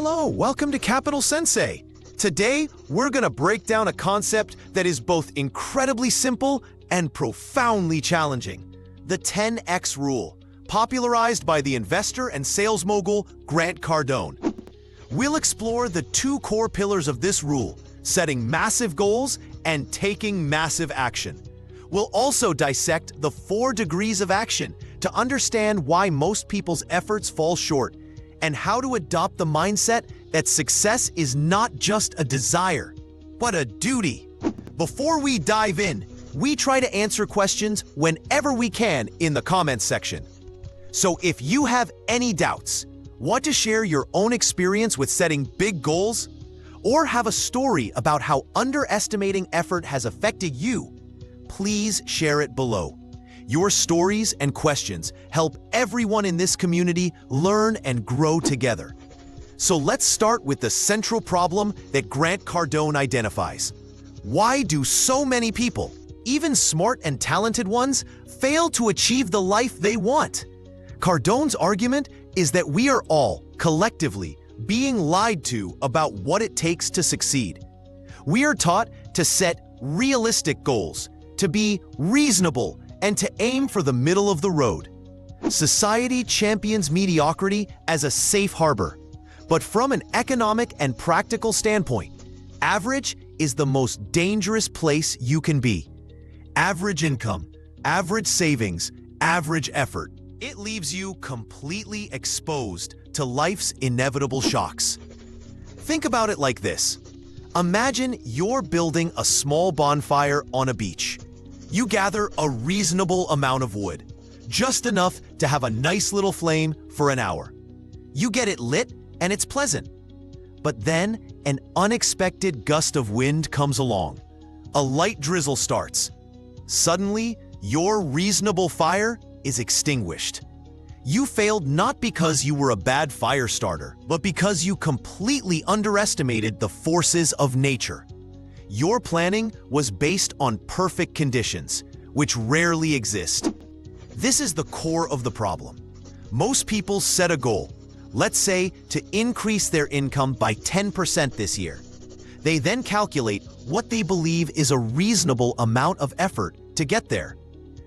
Hello, welcome to Capital Sensei. Today, we're gonna break down a concept that is both incredibly simple and profoundly challenging. The 10x rule, popularized by the investor and sales mogul Grant Cardone. We'll explore the two core pillars of this rule, setting massive goals and taking massive action. We'll also dissect the 4 degrees of action to understand why most people's efforts fall short and how to adopt the mindset that success is not just a desire, but a duty. Before we dive in, we try to answer questions whenever we can in the comments section. So if you have any doubts, want to share your own experience with setting big goals, or have a story about how underestimating effort has affected you, please share it below. Your stories and questions help everyone in this community learn and grow together. So let's start with the central problem that Grant Cardone identifies. Why do so many people, even smart and talented ones, fail to achieve the life they want? Cardone's argument is that we are all, collectively, being lied to about what it takes to succeed. We are taught to set realistic goals, to be reasonable, and to aim for the middle of the road. Society champions mediocrity as a safe harbor, but from an economic and practical standpoint, average is the most dangerous place you can be. Average income, average savings, average effort. It leaves you completely exposed to life's inevitable shocks. Think about it like this. Imagine you're building a small bonfire on a beach. You gather a reasonable amount of wood, just enough to have a nice little flame for an hour. You get it lit and it's pleasant. But then an unexpected gust of wind comes along. A light drizzle starts. Suddenly, your reasonable fire is extinguished. You failed not because you were a bad fire starter, but because you completely underestimated the forces of nature. Your planning was based on perfect conditions, which rarely exist. This is the core of the problem. Most people set a goal, let's say to increase their income by 10% this year. They then calculate what they believe is a reasonable amount of effort to get there.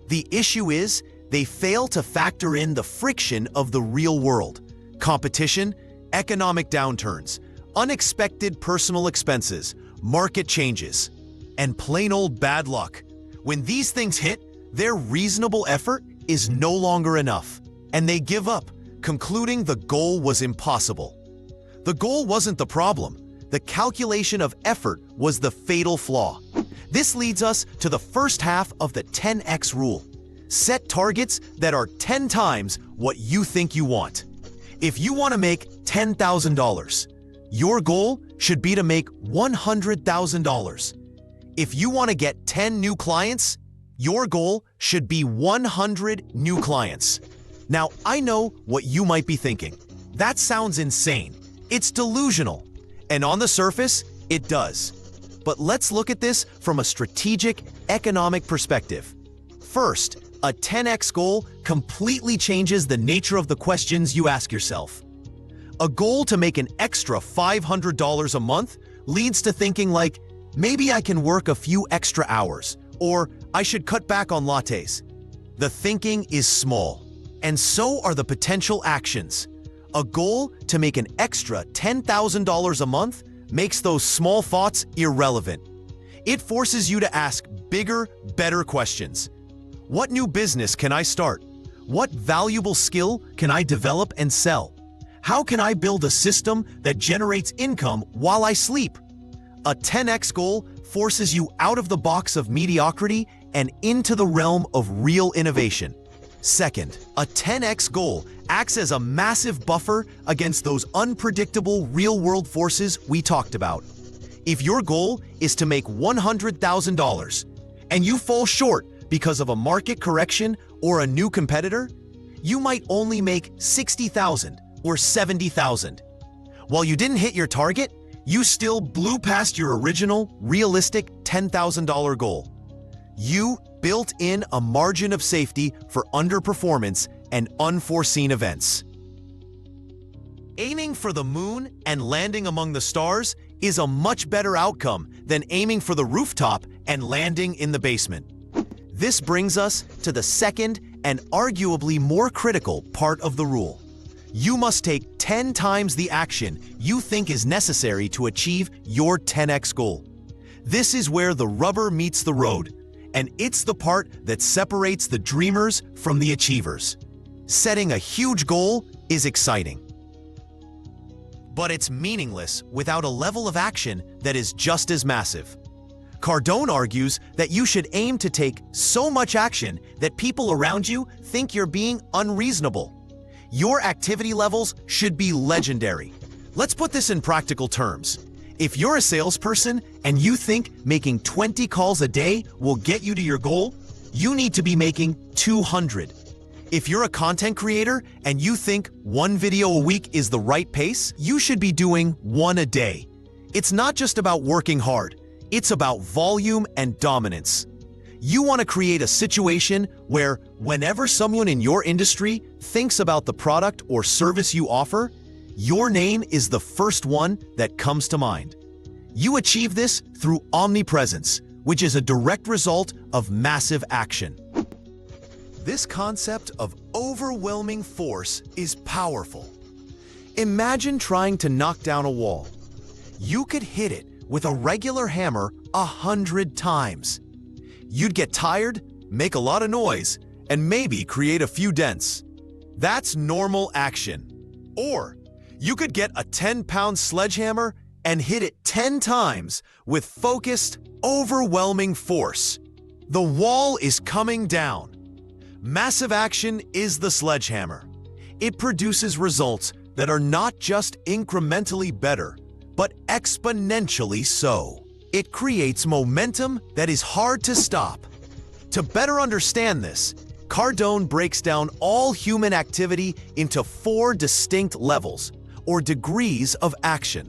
The issue is they fail to factor in the friction of the real world: competition, economic downturns, unexpected personal expenses, market changes, and plain old bad luck. When these things hit, their reasonable effort is no longer enough, and they give up, concluding the goal was impossible. The goal wasn't the problem. The calculation of effort was the fatal flaw. This leads us to the first half of the 10x rule. Set targets that are 10 times what you think you want. If you want to make $10,000, your goal should be to make $100,000. If you want to get 10 new clients, your goal should be 100 new clients. Now, I know what you might be thinking. That sounds insane. It's delusional. And on the surface, it does. But let's look at this from a strategic, economic perspective. First, a 10x goal completely changes the nature of the questions you ask yourself. A goal to make an extra $500 a month leads to thinking like, maybe I can work a few extra hours, or I should cut back on lattes. The thinking is small, and so are the potential actions. A goal to make an extra $10,000 a month makes those small thoughts irrelevant. It forces you to ask bigger, better questions. What new business can I start? What valuable skill can I develop and sell? How can I build a system that generates income while I sleep? A 10x goal forces you out of the box of mediocrity and into the realm of real innovation. Second, a 10x goal acts as a massive buffer against those unpredictable real-world forces we talked about. If your goal is to make $100,000 and you fall short because of a market correction or a new competitor, you might only make $60,000 or $70,000. While you didn't hit your target, you still blew past your original, realistic $10,000 goal. You built in a margin of safety for underperformance and unforeseen events. Aiming for the moon and landing among the stars is a much better outcome than aiming for the rooftop and landing in the basement. This brings us to the second and arguably more critical part of the rule. You must take 10 times the action you think is necessary to achieve your 10x goal. This is where the rubber meets the road, and it's the part that separates the dreamers from the achievers. Setting a huge goal is exciting, but it's meaningless without a level of action that is just as massive. Cardone argues that you should aim to take so much action that people around you think you're being unreasonable. Your activity levels should be legendary. Let's put this in practical terms. If you're a salesperson and you think making 20 calls a day will get you to your goal, you need to be making 200. If you're a content creator and you think one video a week is the right pace, you should be doing one a day. It's not just about working hard, it's about volume and dominance. You want to create a situation where whenever someone in your industry thinks about the product or service you offer, your name is the first one that comes to mind. You achieve this through omnipresence, which is a direct result of massive action. This concept of overwhelming force is powerful. Imagine trying to knock down a wall. You could hit it with a regular hammer 100 times. You'd get tired, make a lot of noise, and maybe create a few dents. That's normal action. Or you could get a 10-pound sledgehammer and hit it 10 times with focused, overwhelming force. The wall is coming down. Massive action is the sledgehammer. It produces results that are not just incrementally better, but exponentially so. It creates momentum that is hard to stop. To better understand this, Cardone breaks down all human activity into 4 distinct levels, or degrees of action.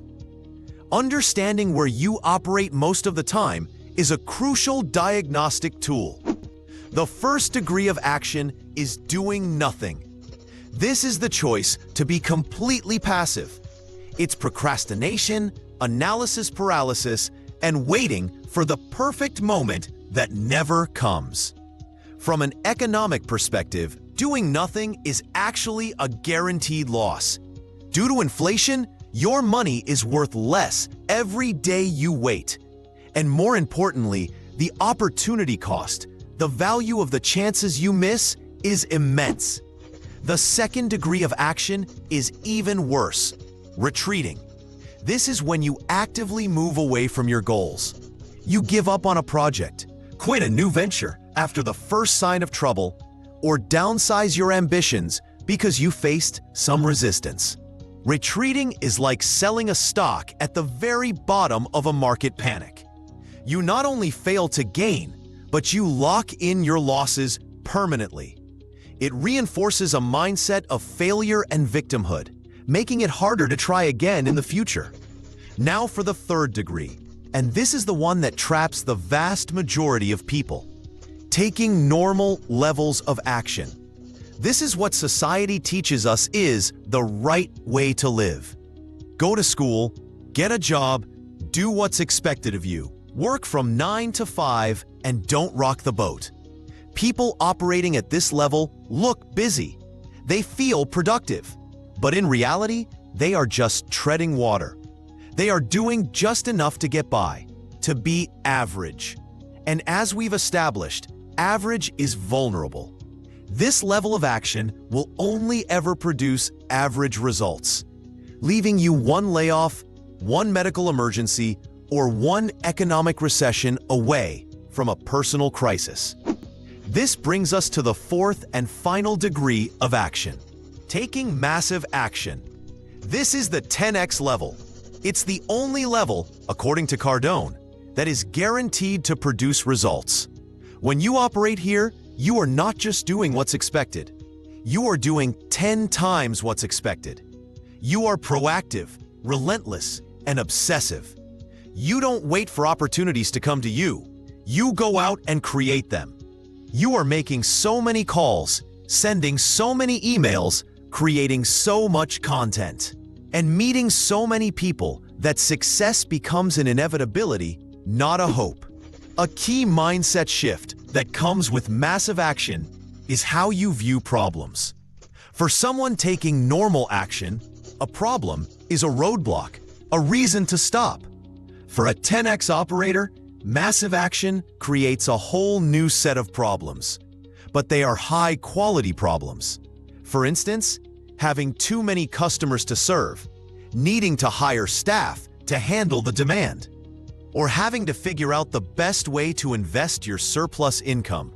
Understanding where you operate most of the time is a crucial diagnostic tool. The first degree of action is doing nothing. This is the choice to be completely passive. It's procrastination, analysis paralysis, and waiting for the perfect moment that never comes. From an economic perspective, doing nothing is actually a guaranteed loss. Due to inflation, your money is worth less every day you wait. And more importantly, the opportunity cost, the value of the chances you miss, is immense. The second degree of action is even worse: retreating. This is when you actively move away from your goals. You give up on a project, quit a new venture after the first sign of trouble, or downsize your ambitions because you faced some resistance. Retreating is like selling a stock at the very bottom of a market panic. You not only fail to gain, but you lock in your losses permanently. It reinforces a mindset of failure and victimhood, making it harder to try again in the future. Now for the third degree, and this is the one that traps the vast majority of people: taking normal levels of action. This is what society teaches us is the right way to live. Go to school, get a job, do what's expected of you, work from 9 to 5, and don't rock the boat. People operating at this level look busy. They feel productive. But in reality, they are just treading water. They are doing just enough to get by, to be average. And as we've established, average is vulnerable. This level of action will only ever produce average results, leaving you one layoff, one medical emergency, or one economic recession away from a personal crisis. This brings us to the fourth and final degree of action: taking massive action. This is the 10x level. It's the only level, according to Cardone, that is guaranteed to produce results. When you operate here, you are not just doing what's expected. You are doing 10 times what's expected. You are proactive, relentless, and obsessive. You don't wait for opportunities to come to you. You go out and create them. You are making so many calls, sending so many emails, creating so much content. and meeting so many people that success becomes an inevitability, not a hope. A key mindset shift that comes with massive action is how you view problems. For someone taking normal action, a problem is a roadblock, a reason to stop. For a 10x operator, massive action creates a whole new set of problems, but they are high-quality problems. For instance, having too many customers to serve, needing to hire staff to handle the demand, or having to figure out the best way to invest your surplus income.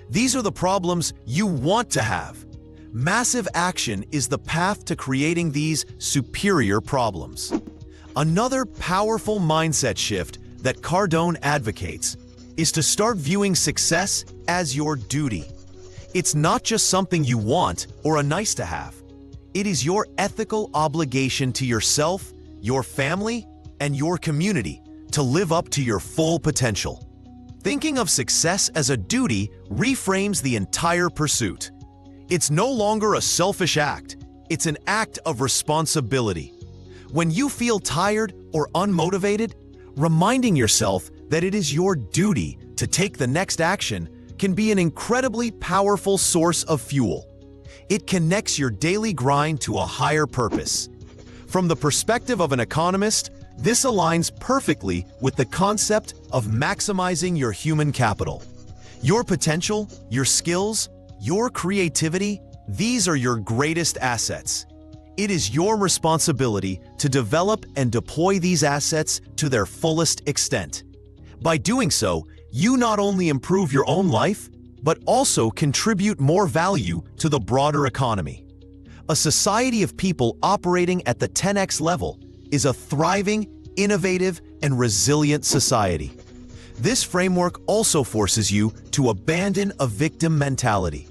These are the problems you want to have. Massive action is the path to creating these superior problems. Another powerful mindset shift that Cardone advocates is to start viewing success as your duty. It's not just something you want or a nice to have. It is your ethical obligation to yourself, your family, and your community to live up to your full potential. Thinking of success as a duty reframes the entire pursuit. It's no longer a selfish act, it's an act of responsibility. When you feel tired or unmotivated, reminding yourself that it is your duty to take the next action can be an incredibly powerful source of fuel. It connects your daily grind to a higher purpose. From the perspective of an economist, this aligns perfectly with the concept of maximizing your human capital. Your potential, your skills, your creativity, these are your greatest assets. It is your responsibility to develop and deploy these assets to their fullest extent. By doing so, you not only improve your own life, but also contribute more value to the broader economy. A society of people operating at the 10x level is a thriving, innovative, and resilient society. This framework also forces you to abandon a victim mentality.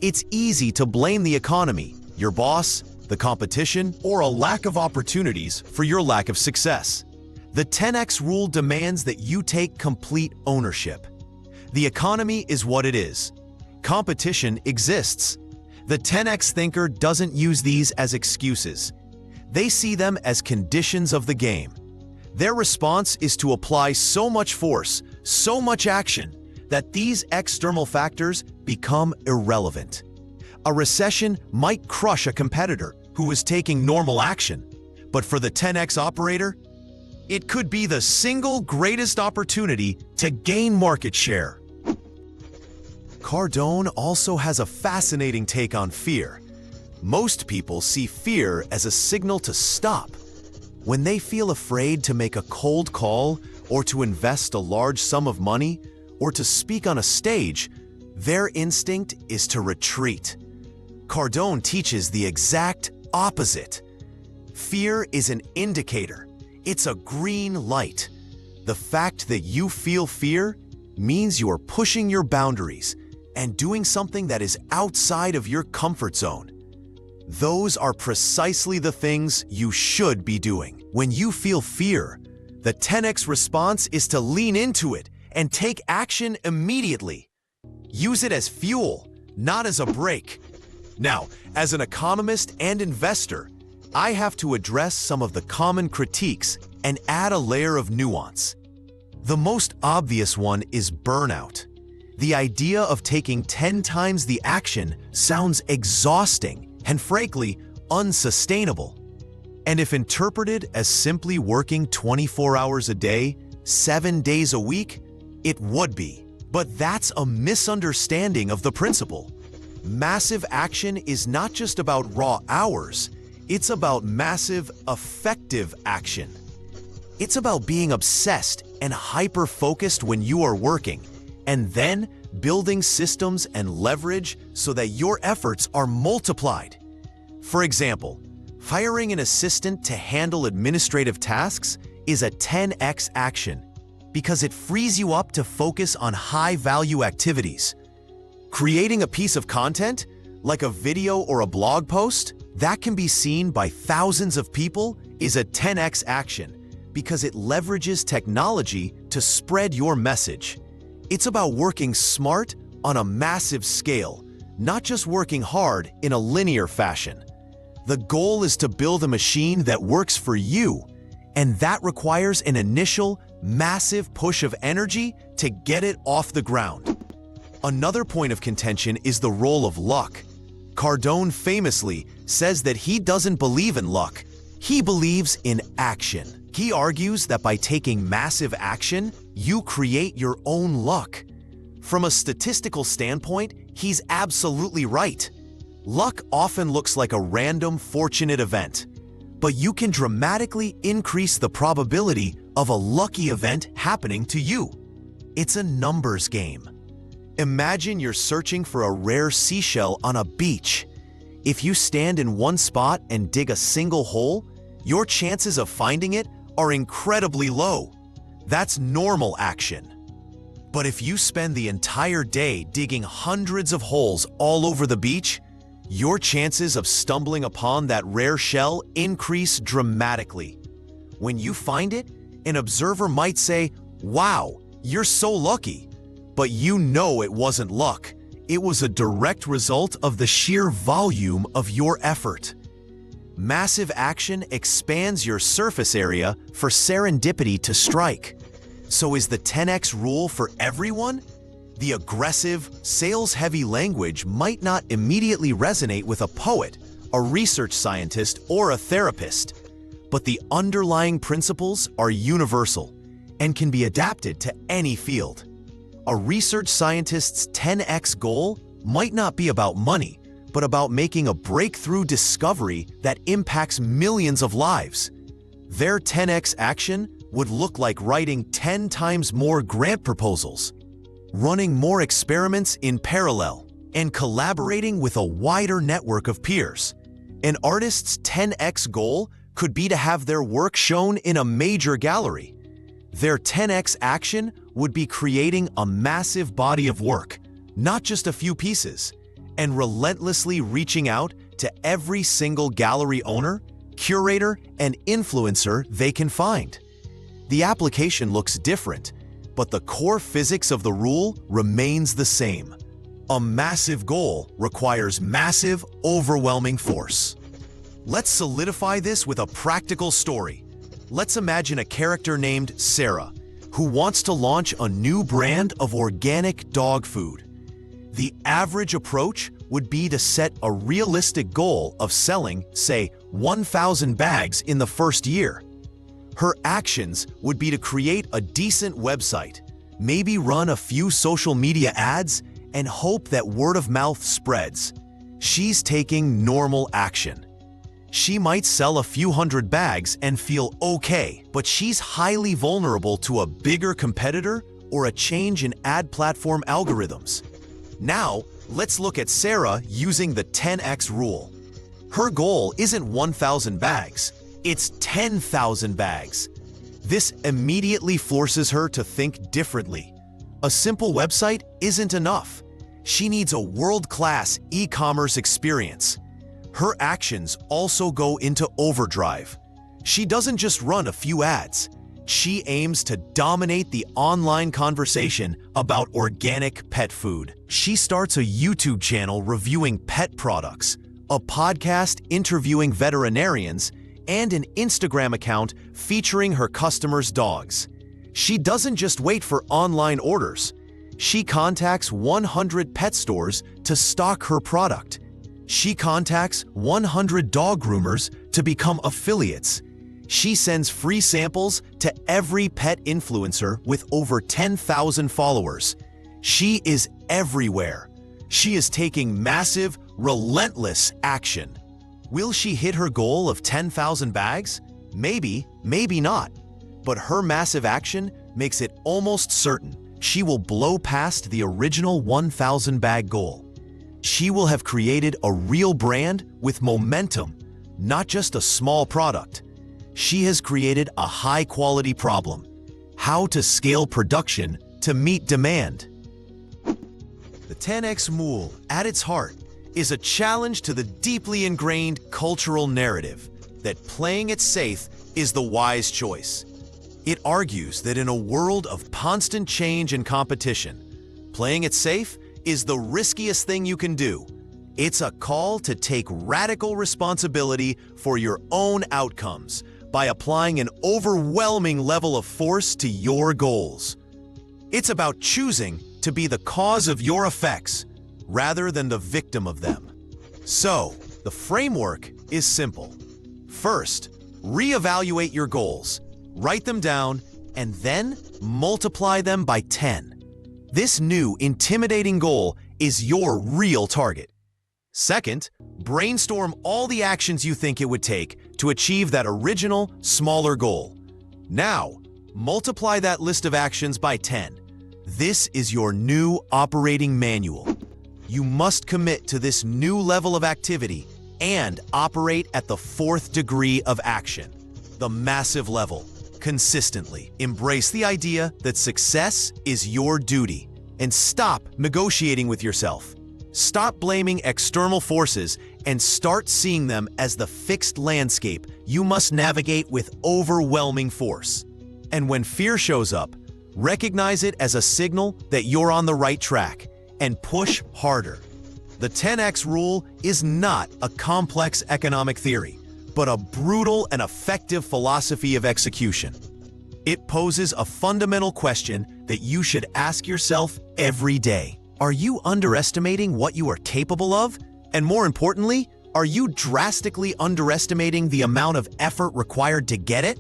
It's easy to blame the economy, your boss, the competition, or a lack of opportunities for your lack of success. The 10x rule demands that you take complete ownership. The economy is what it is. Competition exists. The 10x thinker doesn't use these as excuses. They see them as conditions of the game. Their response is to apply so much force, so much action, that these external factors become irrelevant. A recession might crush a competitor who is taking normal action, but for the 10x operator, it could be the single greatest opportunity to gain market share. Cardone also has a fascinating take on fear. Most people see fear as a signal to stop. When they feel afraid to make a cold call, or to invest a large sum of money, or to speak on a stage, their instinct is to retreat. Cardone teaches the exact opposite. Fear is an indicator. It's a green light. The fact that you feel fear means you are pushing your boundaries and doing something that is outside of your comfort zone. Those are precisely the things you should be doing. When you feel fear, the 10x response is to lean into it and take action immediately. Use it as fuel, not as a brake. Now, as an economist and investor, I have to address some of the common critiques and add a layer of nuance. The most obvious one is burnout. The idea of taking 10 times the action sounds exhausting and frankly, unsustainable. And if interpreted as simply working 24 hours a day, 7 days a week, it would be. But that's a misunderstanding of the principle. Massive action is not just about raw hours, it's about massive, effective action. It's about being obsessed and hyper-focused when you are working, and then building systems and leverage so that your efforts are multiplied. For example, hiring an assistant to handle administrative tasks is a 10x action because it frees you up to focus on high-value activities. Creating a piece of content, like a video or a blog post, that can be seen by thousands of people is a 10x action because it leverages technology to spread your message. It's about working smart on a massive scale, not just working hard in a linear fashion. The goal is to build a machine that works for you, and that requires an initial, massive push of energy to get it off the ground. Another point of contention is the role of luck. Cardone famously says that he doesn't believe in luck, he believes in action. He argues that by taking massive action, you create your own luck. From a statistical standpoint, he's absolutely right. Luck often looks like a random, fortunate event, but you can dramatically increase the probability of a lucky event happening to you. It's a numbers game. Imagine you're searching for a rare seashell on a beach. If you stand in one spot and dig a single hole, your chances of finding it are incredibly low. That's normal action. But if you spend the entire day digging hundreds of holes all over the beach, your chances of stumbling upon that rare shell increase dramatically. When you find it, an observer might say, "Wow, you're so lucky." But you know it wasn't luck. It was a direct result of the sheer volume of your effort. Massive action expands your surface area for serendipity to strike. So is the 10x rule for everyone? The aggressive, sales-heavy language might not immediately resonate with a poet, a research scientist, or a therapist, but the underlying principles are universal and can be adapted to any field. A research scientist's 10x goal might not be about money, but about making a breakthrough discovery that impacts millions of lives. Their 10x action would look like writing 10 times more grant proposals, running more experiments in parallel, and collaborating with a wider network of peers. An artist's 10x goal could be to have their work shown in a major gallery. Their 10x action would be creating a massive body of work, not just a few pieces, and relentlessly reaching out to every single gallery owner, curator, and influencer they can find. The application looks different, but the core physics of the rule remains the same. A massive goal requires massive, overwhelming force. Let's solidify this with a practical story. Let's imagine a character named Sarah, who wants to launch a new brand of organic dog food. The average approach would be to set a realistic goal of selling, say, 1,000 bags in the first year. Her actions would be to create a decent website, maybe run a few social media ads, and hope that word of mouth spreads. She's taking normal action. She might sell a few hundred bags and feel okay, but she's highly vulnerable to a bigger competitor or a change in ad platform algorithms. Now, let's look at Sarah using the 10x rule. Her goal isn't 1,000 bags, it's 10,000 bags. This immediately forces her to think differently. A simple website isn't enough. She needs a world-class e-commerce experience. Her actions also go into overdrive. She doesn't just run a few ads. She aims to dominate the online conversation about organic pet food. She starts a YouTube channel reviewing pet products, a podcast interviewing veterinarians, and an Instagram account featuring her customers' dogs. She doesn't just wait for online orders. She contacts 100 pet stores to stock her product. She contacts 100 dog groomers to become affiliates. She sends free samples to every pet influencer with over 10,000 followers. She is everywhere. She is taking massive, relentless action. Will she hit her goal of 10,000 bags? Maybe, maybe not. But her massive action makes it almost certain she will blow past the original 1,000 bag goal. She will have created a real brand with momentum, not just a small product. She has created a high-quality problem: how to scale production to meet demand. The 10x rule, at its heart, is a challenge to the deeply ingrained cultural narrative that playing it safe is the wise choice. It argues that in a world of constant change and competition, playing it safe is the riskiest thing you can do. It's a call to take radical responsibility for your own outcomes by applying an overwhelming level of force to your goals. It's about choosing to be the cause of your effects rather than the victim of them. So, the framework is simple. First, reevaluate your goals, write them down, and then multiply them by 10. This new, intimidating goal is your real target. Second, brainstorm all the actions you think it would take to achieve that original, smaller goal. Now, multiply that list of actions by 10. This is your new operating manual. You must commit to this new level of activity and operate at the 4th degree of action, the massive level, consistently. Embrace the idea that success is your duty and stop negotiating with yourself. Stop blaming external forces and start seeing them as the fixed landscape you must navigate with overwhelming force. And when fear shows up, recognize it as a signal that you're on the right track and push harder. The 10x rule is not a complex economic theory, but a brutal and effective philosophy of execution. It poses a fundamental question that you should ask yourself every day. Are you underestimating what you are capable of? And more importantly, are you drastically underestimating the amount of effort required to get it?